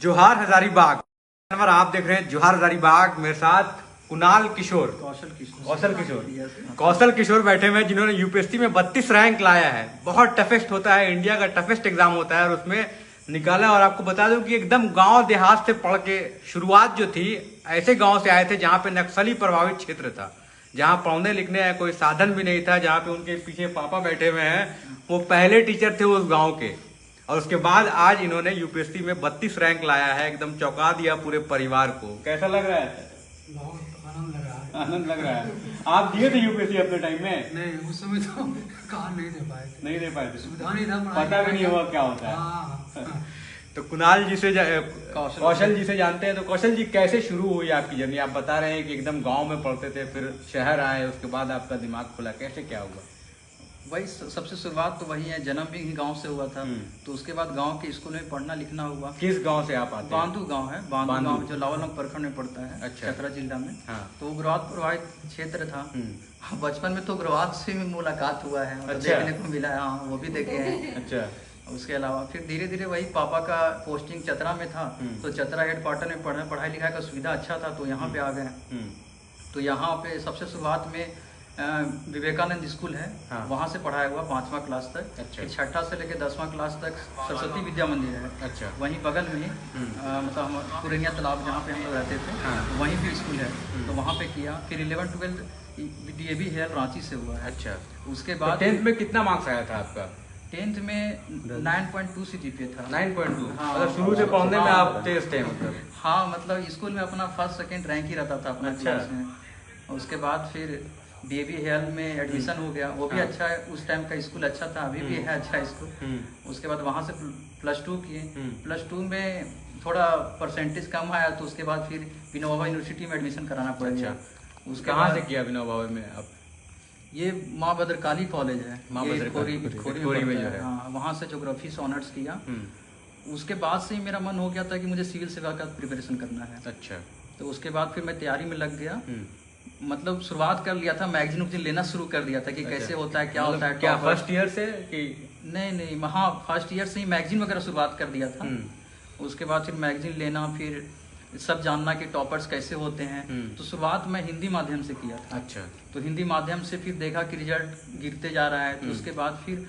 जोहार हजारीबाग। आप देख रहे हैं जोहार हजारीबाग। मेरे साथ कुणाल किशोर, कौशल किशोर बैठे हुए हैं, जिन्होंने यूपीएससी में 32 रैंक लाया है। बहुत टफेस्ट होता है, इंडिया का टफेस्ट एग्जाम होता है और उसमें निकाला। और आपको बता दूं कि एकदम गांव देहात से पढ़ के शुरुआत जो थी, ऐसे गांव से आए थे जहां पे नक्सली प्रभावित क्षेत्र था, जहां पढ़ने लिखने का कोई साधन भी नहीं था, जहां पे उनके पीछे पापा बैठे हुए हैं, वो पहले टीचर थे उस गांव के। और उसके बाद आज इन्होंने यूपीएससी में 32 रैंक लाया है, एकदम चौंका दिया पूरे परिवार को। कैसा लग रहा है? बहुत आनंद लग रहा है। आनंद लग रहा है। आप दिए थे यूपीएससी अपने टाइम में? नहीं, उस समय तो कहाँ नहीं दे पाए थे। नहीं दे पाए थे, सुविधा नहीं था, पता भी नहीं हुआ क्या होता है। हाँ। तो कुणाल जी से कौशल जी से जानते हैं। तो कौशल जी, कैसे शुरू हुई आपकी जर्नी? आप बता रहे हैं कि एकदम गांव में पढ़ते थे, फिर शहर आए, उसके बाद आपका दिमाग खुला, कैसे क्या हुआ? वही सबसे शुरुआत तो वही है, जन्म भी गांव से हुआ था। तो उसके बाद गांव के स्कूल में पढ़ना लिखना हुआ। किस गांव से आप आते हैं? बांधू गांव है, बांधू गांव जो लावालंग प्रखंड में पड़ता है। अच्छा। चतरा जिला में। हाँ। तो उग्रवाद प्रभावित क्षेत्र था। बचपन में तो उग्रवाद से भी मुलाकात हुआ है। अच्छा। देखने को मिला है, हाँ, वो भी देखे हैं। अच्छा। उसके अलावा फिर धीरे धीरे वही पापा का पोस्टिंग चतरा में था, तो चतरा हेडक्वार्टर में पढ़ाई लिखाई का सुविधा अच्छा था, तो यहाँ पे आ गए। तो यहाँ पे सबसे शुरुआत में विवेकानंद स्कूल है। हाँ। वहाँ से पढ़ाया हुआ 5वां क्लास तक। अच्छा। फिर 6ठा से लेकर 10वां क्लास तक सरस्वती विद्या मंदिर है। अच्छा। वहीं बगल में मतलब हम पुरैनिया तालाब जहाँ पे हम लोग रहते थे। हाँ। वहीं भी स्कूल है, तो वहाँ पे किया। फिर 11-12 DAV है, रांची से हुआ है। अच्छा। उसके बाद 10th में कितना मार्क्स आया था आपका? 10th में 9.2 CGPA था। 9.2। हाँ। मतलब शुरू से पढ़ने में आप तेज थे मतलब? हाँ, मतलब स्कूल में अपना फर्स्ट सेकंड रैंक ही रहता था अपना क्लास में। उसके बाद फिर DAV हेल्थ में एडमिशन हो गया, वो भी अच्छा है। उस टाइम का स्कूल अच्छा था, अभी भी है अच्छा स्कूल। उसके बाद वहाँ से +2 किए। +2 में थोड़ा परसेंटेज कम आया, तो उसके बाद फिर विनोबा यूनिवर्सिटी में एडमिशन कराना पड़ गया। उसके कहाँ से किया विनोबा में आप? ये माँ भद्रकाली कॉलेज है, खोरी में जो है। हाँ, वहाँ से ज्योग्राफी से ऑनर्स किया। उसके बाद से ही मेरा मन हो गया था कि मुझे सिविल सेवा का प्रिपरेशन करना है। अच्छा। तो उसके बाद फिर मैं तैयारी में लग गया। मतलब शुरुआत कर लिया था, मैगजीन उगजीन लेना शुरू कर दिया था कि कैसे होता है, क्या होता है। क्या फर्स्ट ईयर से कि? नहीं, हाँ, फर्स्ट ईयर से ही मैगजीन वगैरह शुरुआत कर दिया था। उसके बाद फिर मैगजीन लेना, फिर सब जानना कि टॉपर्स कैसे होते हैं। तो शुरुआत मैं हिंदी माध्यम से किया था। अच्छा। तो हिंदी माध्यम से फिर देखा कि रिजल्ट गिरते जा रहा है, तो उसके बाद फिर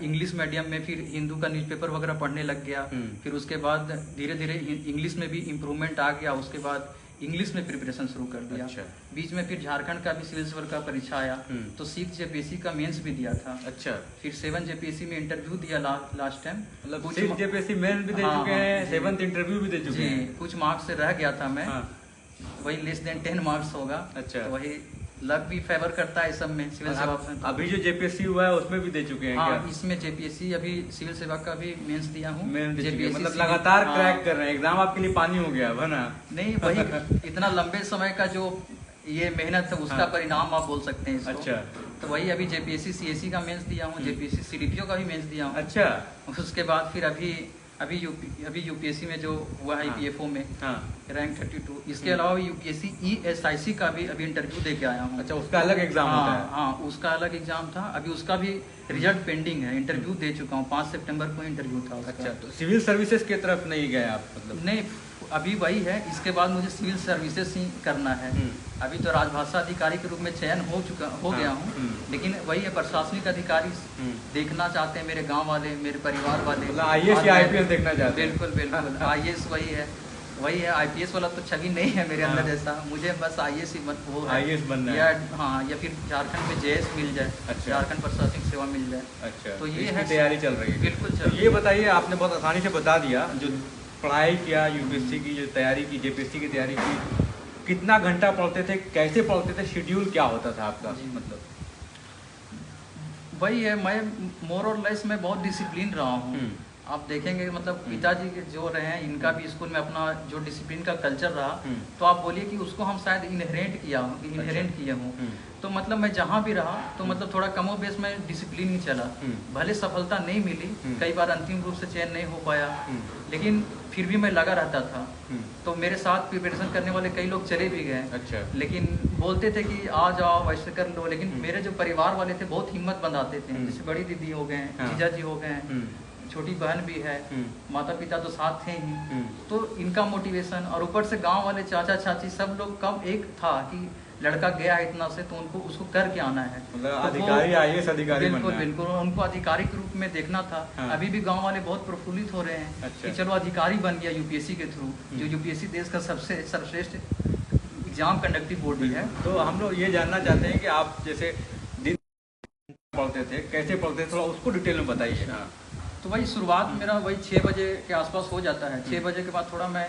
इंग्लिश मीडियम में फिर हिंदू का न्यूज़पेपर वगैरह पढ़ने लग गया। फिर उसके बाद धीरे धीरे इंग्लिश में भी इम्प्रूवमेंट आ गया। उसके बाद इंग्लिश में प्रिपरेशन शुरू कर दिया। अच्छा। बीच में फिर झारखंड का भी सिविल सर्वर का परीक्षा आया, तो 6 JPSC का मेंस भी दिया था। अच्छा। फिर 7 JPSC में इंटरव्यू दिया लास्ट टाइम। मतलब 6 JPSC मेंस भी दे चुके हैं, 7th इंटरव्यू भी दे चुके हैं। कुछ मार्क्स से रह गया था मैं। वही लेस देन 10 मार्क्स होगा। अच्छा। तो वही लक भी फेवर करता है इस सब में, सिविल सेवा में। अभी जो JPSC हुआ है उसमें भी दे चुके हैं? हाँ, इसमें JPSC अभी सिविल सेवा का भी मेंस दिया हूँ। मतलब लगातार क्रैक कर रहे हैं, एग्जाम आपके लिए पानी हो गया है ना? नहीं, वही इतना लंबे समय का जो ये मेहनत है, उसका परिणाम आप बोल सकते हैं इसको। अच्छा। तो वही अभी JPSC CAC का मेंस दिया हूँ, JPSC CDPO का भी मेंस दिया हूँ। अच्छा। उसके बाद फिर अभी UPSC में जो हुआ है EPFO में रैंक 32। इसके अलावा UPSC ESIC का भी अभी इंटरव्यू दे के आया हूँ। अच्छा, उसका अलग एग्जाम होता है? हाँ, उसका अलग एग्जाम था। अभी उसका भी रिजल्ट पेंडिंग है, इंटरव्यू दे चुका हूँ। 5 सितंबर को इंटरव्यू था उसका। अच्छा। तो सिविल सर्विसेज की तरफ नहीं गए आप मतलब? नहीं, अभी वही है। इसके बाद मुझे सिविल सर्विसेज ही करना है। अभी तो राजभाषा अधिकारी के रूप में चयन हो गया हूँ, लेकिन वही है, प्रशासनिक अधिकारी देखना चाहते हैं मेरे गांव वाले, मेरे परिवार वाले। IAS या IPS देखना चाहते हैं? बिल्कुल। IAS वही है। IPS वाला तो छवि नहीं है मेरे अंदर जैसा। मुझे बस IAS ही वो है, IAS बनना है। या फिर झारखंड में JS मिल जाए। अच्छा। झारखंड प्रशासनिक सेवा मिल जाए। अच्छा। तो ये है, तैयारी चल रही है? बिल्कुल चल। ये बताइए, आपने बहुत आसानी से बता दिया, जो पढ़ाई किया, UPSC की जो तैयारी की, JPSC की तैयारी की, कितना घंटा पढ़ते थे, कैसे पढ़ते थे, शेड्यूल क्या होता था आपका? मतलब वही है, मैं मोर और लेस मैं बहुत डिसिप्लिन रहा हूँ। आप देखेंगे, मतलब पिताजी के जो रहे हैं, इनका भी स्कूल में अपना जो डिसिप्लिन का कल्चर रहा, तो आप बोलिए कि उसको हम शायद इनहेरेंट किए हों। तो मतलब मैं जहाँ भी रहा, तो मतलब थोड़ा कमो बेस में डिसिप्लिन ही चला। भले सफलता नहीं मिली, कई बार अंतिम रूप से चयन नहीं हो पाया, लेकिन फिर भी मैं लगा रहता था। तो मेरे साथ प्रिपरेशन करने वाले कई लोग चले भी गए। अच्छा। लेकिन बोलते थे कि आ जाओ, वैसे कर लो। लेकिन मेरे जो परिवार वाले थे बहुत हिम्मत बंधाते थे, जैसे बड़ी दीदी हो गए, जीजा जी हो गए, छोटी बहन भी है, माता पिता तो साथ थे ही, तो इनका मोटिवेशन और ऊपर से गांव वाले चाचा चाची सब लोग कब एक था कि लड़का गया है इतना से तो उनको उसको करके आना है, मतलब तो अधिकारी आईएएस अधिकारी बिल्कुल बनना है। बिल्कुल उनको आधिकारिक रूप में देखना था। हाँ। अभी भी गांव वाले बहुत प्रफुल्लित हो रहे हैं अच्छा। कि चलो अधिकारी बन गया यूपीएससी के थ्रू, जो यूपीएससी देश का सबसे सर्वश्रेष्ठ एग्जाम कंडक्टिंग बॉडी है। तो हम लोग ये जानना चाहते हैं कि आप जैसे दिन पढ़ते थे, कैसे पढ़ते थे, थोड़ा उसको डिटेल में बताइए। हाँ। तो भाई शुरुआत मेरा वही 6 बजे के आसपास हो जाता है। 6 बजे के बाद थोड़ा मैं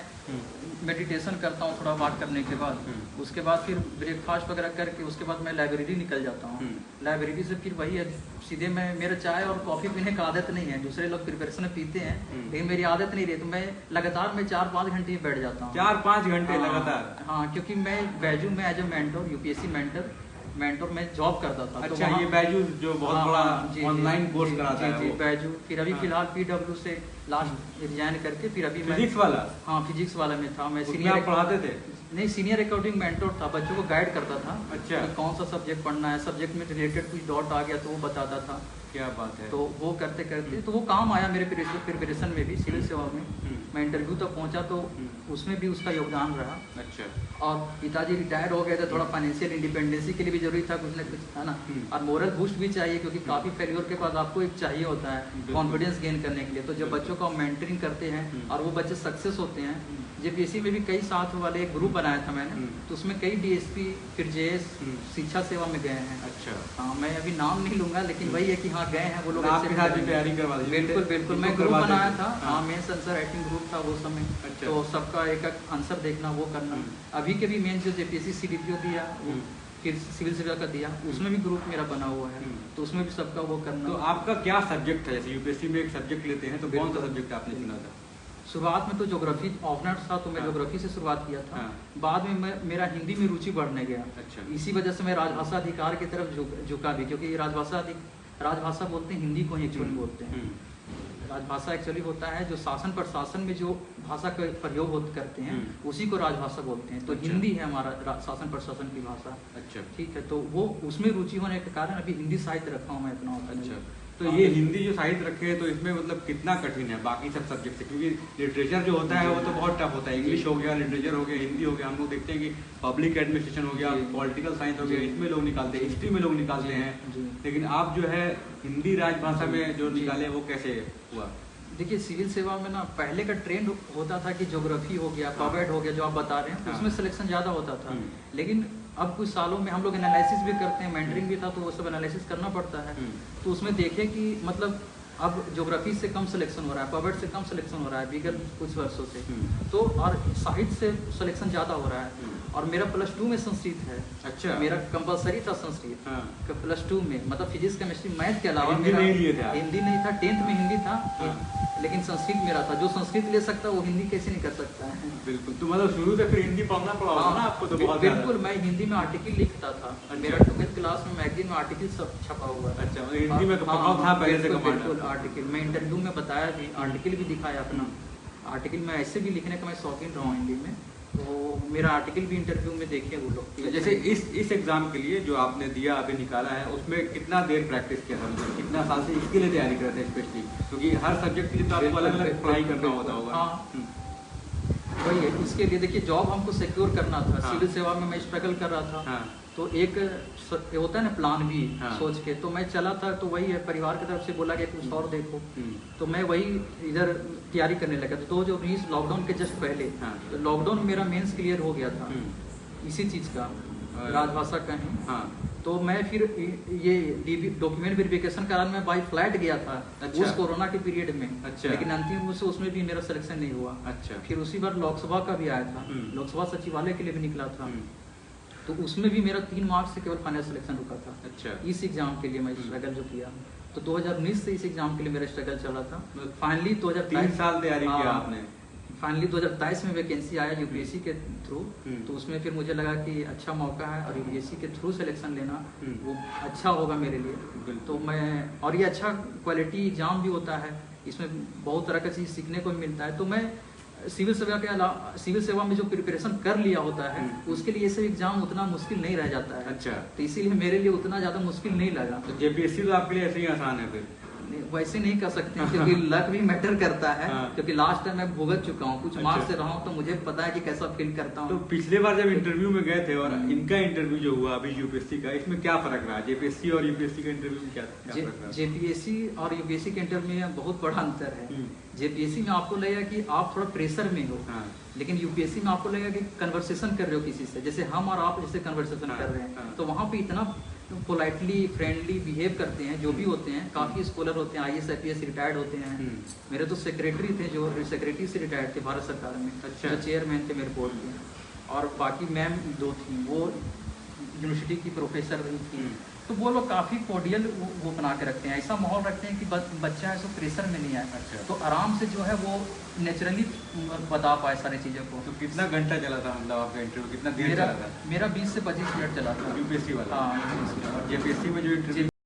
मेडिटेशन करता हूँ, थोड़ा वॉक करने के बाद, उसके बाद फिर ब्रेकफास्ट वगैरह करके उसके बाद मैं लाइब्रेरी निकल जाता हूँ। लाइब्रेरी से फिर वही है सीधे मैं, मेरा चाय और कॉफ़ी पीने का आदत नहीं है, दूसरे लोग प्रिपरेशन में पीते हैं लेकिन मेरी आदत नहीं रही, तो मैं लगातार मैं 4-5 घंटे बैठ जाता हूँ। 4-5 घंटे लगातार? हाँ, क्योंकि मैं बैजू में as a mentor, UPSC mentor में जॉब करता था। अच्छा, ये बैजू जो बहुत बड़ा ऑनलाइन कोर्स कराता है जी वो। बैजू। फिर अभी फिलहाल पीडब्ल्यू से लास्ट रिजाइन करके फिर अभी फिजिक्स वाला? हाँ, फिजिक्स वाला में था मैं। उसमें सीनियर आप पढ़ाते थे? नहीं, सीनियर अकाउंटिंग मेंटर था, बच्चों को गाइड करता था। अच्छा। कि कौन सा सब्जेक्ट पढ़ना है, सब्जेक्ट में रिलेटेड कुछ डॉट आ गया तो वो बताता था। क्या बात है। तो वो करते करते तो वो काम आया मेरे प्रिपरेशन में भी, सिविल सेवा में। मैं इंटरव्यू तक पहुंचा तो उसमें भी उसका योगदान रहा। अच्छा। और पिताजी रिटायर हो गए थे, थोड़ा फाइनेंशियल इंडिपेंडेंसी के लिए भी जरूरी था कुछ ना कुछ, है ना। और मोरल बूस्ट भी चाहिए क्योंकि काफ़ी फेलियर के बाद आपको एक चाहिए होता है कॉन्फिडेंस गेन करने के लिए। तो जब बच्चों को हम मेंटरिंग करते हैं और वो बच्चे सक्सेस होते हैं, जेपीएससी में भी कई साथ वाले एक ग्रुप बनाया था मैंने, तो उसमें कई डीएसपी फिर जेएस शिक्षा सेवा में गए हैं। अच्छा। हाँ, मैं अभी नाम नहीं लूंगा लेकिन वही है कि हाँ गए हैं वो लोग। आपके साथ भी तैयारी करवा दी? बिल्कुल बिल्कुल, मैं ग्रुप बनाया था। हाँ, मेंस आंसर राइटिंग ग्रुप था वो समय। अच्छा। तो सबका एक एक आंसर देखना, वो करना। अभी के भी मेंस जो जेपीएससी सीडीपीओ दिया, फिर सिविल सेवा का दिया, उसमें भी ग्रुप मेरा बना हुआ है, तो उसमें भी सबका वो करना। तो आपका क्या सब्जेक्ट था? जैसे यूपीएससी में एक सब्जेक्ट लेते हैं तो कौन सा सब्जेक्ट आपने चुना था? शुरुआत में तो ज्योग्राफी ऑनर्स था, तो मैं ज्योग्राफी से शुरुआत किया था। बाद में मेरा हिंदी में रुचि बढ़ने गया। अच्छा। इसी वजह से मैं राजभाषा अधिकार की तरफ झुका भी, क्योंकि राजभाषा बोलते हैं हिंदी को ही एक्चुअली बोलते हैं। राजभाषा एक्चुअली होता है जो शासन प्रशासन में जो भाषा का प्रयोग करते हैं उसी को राजभाषा बोलते हैं। तो अच्छा। हिंदी है हमारा शासन प्रशासन की भाषा। अच्छा। ठीक है, तो वो उसमें रुचि होने के कारण अभी हिंदी साहित्य रखा हूँ मैं अपना होता है। अच्छा। तो ये हिंदी जो साहित्य रखे हैं तो इसमें मतलब कितना कठिन है बाकी सब सब्जेक्ट से? क्योंकि लिटरेचर जो होता है वो तो बहुत टफ होता है। इंग्लिश हो गया, लिटरेचर हो गया, हिंदी हो गया, हम लोग देखते हैं कि पब्लिक एडमिनिस्ट्रेशन हो गया, पॉलिटिकल साइंस हो गया, इसमें लोग निकालते हैं, हिस्ट्री में लोग निकालते हैं। लेकिन आप जो है हिंदी राजभाषा में जो निकाले वो कैसे हुआ? देखिए, सिविल सेवा में ना पहले का ट्रेंड होता था कि ज्योग्राफी हो गया, पॉवेट हो गया, जो आप बता रहे हैं, उसमें सिलेक्शन ज़्यादा होता था। लेकिन अब कुछ सालों में हम लोग एनालिसिस भी करते हैं, मेंटरिंग भी था, तो वो सब एनालिसिस करना पड़ता है। तो उसमें देखें कि मतलब अब ज्योग्राफी से कम सिलेक्शन हो रहा है, पॉवेट से कम सिलेक्शन हो रहा है विगत कुछ वर्षों से। तो और साहित्य से सिलेक्शन ज़्यादा हो रहा है। और मेरा +2 में संस्कृत है। अच्छा। मेरा कंपलसरी था संस्कृत। हाँ। +2 में मतलब फिजिक्स केमिस्ट्री मैथ के अलावा हिंदी नहीं लिए थे आप? हिंदी नहीं था, 10th में हिंदी था। हाँ। लेकिन संस्कृत मेरा था। जो संस्कृत ले सकता है वो हिंदी कैसे नहीं कर सकता है? बिल्कुल। तो मतलब शुरू से फिर हिंदी पढ़ना पड़ा होगा ना आपको? तो बहुत बिल्कुल, मैं हिंदी में आर्टिकल लिखता था। मेरा 12th क्लास में मैगजीन में आर्टिकल सब छपा हुआ है। अच्छा, हिंदी में पकाव था पहले से कमांड? बिल्कुल, आर्टिकल मैं इंटरव्यू में बताया भी, आर्टिकल भी दिखाया अपना। आर्टिकल में ऐसे भी लिखने का मैं शौकीन रहा हूँ हिंदी में, तो मेरा आर्टिकल भी इंटरव्यू में देखे वो लोग। तो जैसे इस एग्जाम के लिए जो आपने दिया अभी निकाला है उसमें कितना देर प्रैक्टिस किया था? मतलब कितना साल से इसके लिए तैयारी करते हैं स्पेशली? क्योंकि हर सब्जेक्ट के लिए तो आपको अलग अलग पढ़ाई करना होता होगा। हाँ, वही है। इसके लिए देखिए, जॉब हमको सिक्योर करना था। हाँ। सिविल सेवा में मैं स्ट्रगल कर रहा था। हाँ। तो एक होता है ना प्लान भी, हाँ। सोच के तो मैं चला था। तो वही है, परिवार की तरफ से बोला कि कुछ और देखो, तो मैं वही इधर तैयारी करने लगा। तो 2019 लॉकडाउन के जस्ट पहले, हाँ। तो लॉकडाउन में मेरा मेंस क्लियर हो गया था इसी चीज़ का, राजभाषा का ही। हाँ। तो मैं फिर ये डॉक्यूमेंट वेरिफिकेशन कराने में बाई फ्लाइट गया था। अच्छा। उस कोरोना के पीरियड में। अच्छा। लेकिन अंतिम रूप से उसमें भी मेरा सिलेक्शन नहीं हुआ। अच्छा। फिर उसी बार लोकसभा का भी आया था, लोकसभा सचिवालय के लिए भी निकला था। तो उसमें भी मेरा 3 मार्क्स से केवल फाइनल सिलेक्शन रुका था। अच्छा। इस एग्जाम के लिए मैं स्ट्रगल जो किया, तो 2019 से इस एग्जाम के लिए मेरा स्ट्रगल चला था। फाइनली 3 साल तैयारी किया आपने? फाइनली 2023 में वैकेंसी आया यूपीएससी के थ्रू। तो उसमें फिर मुझे लगा कि अच्छा मौका है और यूपीएससी के थ्रू सिलेक्शन लेना वो अच्छा होगा मेरे लिए। तो मैं, और ये अच्छा क्वालिटी एग्जाम भी होता है, इसमें बहुत तरह का चीज़ सीखने को मिलता है। तो मैं सिविल सेवा के अलावा, सिविल सेवा में जो प्रिपरेशन कर लिया होता है उसके लिए ये सब एग्जाम उतना मुश्किल नहीं रह जाता है। अच्छा। तो इसीलिए मेरे लिए उतना ज़्यादा मुश्किल नहीं लगा। तो जेपीएससी तो आपके लिए ऐसे ही आसान है फिर? वैसे नहीं कर सकते क्योंकि लक भी मैटर करता है। हाँ। क्योंकि लास्ट टाइम मैं भुगत चुका हूँ, कुछ अच्छा। मार्क्स से रहा हूँ, तो मुझे पता है कि कैसा फील करता तो हूँ। पिछले बार जब इंटरव्यू में गए थे और इनका इंटरव्यू जो हुआ अभी यूपीएससी का, इसमें क्या फर्क रहा? जेपीएससी और यूपीएससी का इंटरव्यू में क्या फर्क रहा? जेपीएससी और यूपीएससी के इंटरव्यू में बहुत बड़ा अंतर है। जेपीएससी में आपको लगेगा कि आप थोड़ा प्रेशर में हो, हाँ। लेकिन यूपीएससी में आपको लगेगा कि कन्वर्सेशन कर रहे हो किसी से, जैसे हम और आप जैसे कन्वर्सेशन हाँ, कर रहे हैं। हाँ। तो वहाँ पे इतना पोलाइटली फ्रेंडली बिहेव करते हैं जो भी होते हैं। काफ़ी स्कॉलर होते हैं, आईएएस आईपीएस रिटायर्ड होते हैं। मेरे तो सेक्रेटरी थे जो सेक्रेटरी से रिटायर्ड थे भारत सरकार में। अच्छा। जो चेयरमैन थे मेरे बोर्ड के, और बाकी मैम 2 थी, वो यूनिवर्सिटी की प्रोफेसर रही थी। तो वो लोग काफ़ी कोडियल वो बना के रखते हैं, ऐसा माहौल रखते हैं कि बच्चा है सो प्रेशर में नहीं आए। अच्छा। तो आराम से जो है वो नेचुरली बता पाए सारी चीज़ों को। तो कितना घंटा चला था मतलब आपका इंटरव्यू, कितना देर चला था? मेरा 20 से 25 मिनट चला था। यूपीएससी वाला? हाँ, और जेपीएससी में जो इंटरव्यू